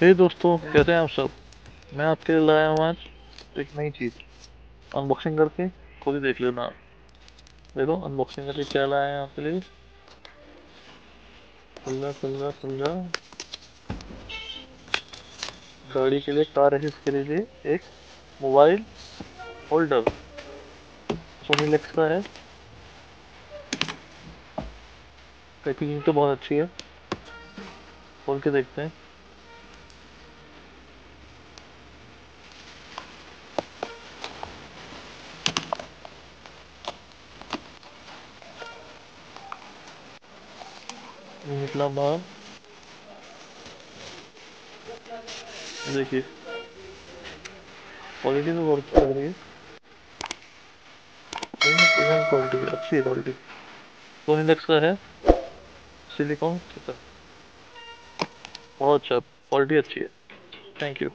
हे दोस्तों, कैसे हैं आप सब। मैं आपके लिए लाया हूँ आज एक नई चीज़। अनबॉक्सिंग करके खुद ही देख लेना आप। देखो अनबॉक्सिंग करके क्या लाया है आपके लिए। खुल जा खुल जा। गाड़ी के लिए, कार एसेस के लिए एक मोबाइल होल्डर सोनी लेक्स का है। पैकेजिंग तो बहुत अच्छी है, खोल के देखते हैं। ये निकला बाहर, देखिए क्वालिटी तो बहुत अच्छी लग रही है। क्वालिटी अच्छी है, क्वालिटी सोनी लेक्स का है, सिलिकॉन बहुत अच्छा, क्वालिटी अच्छी है। Thank you.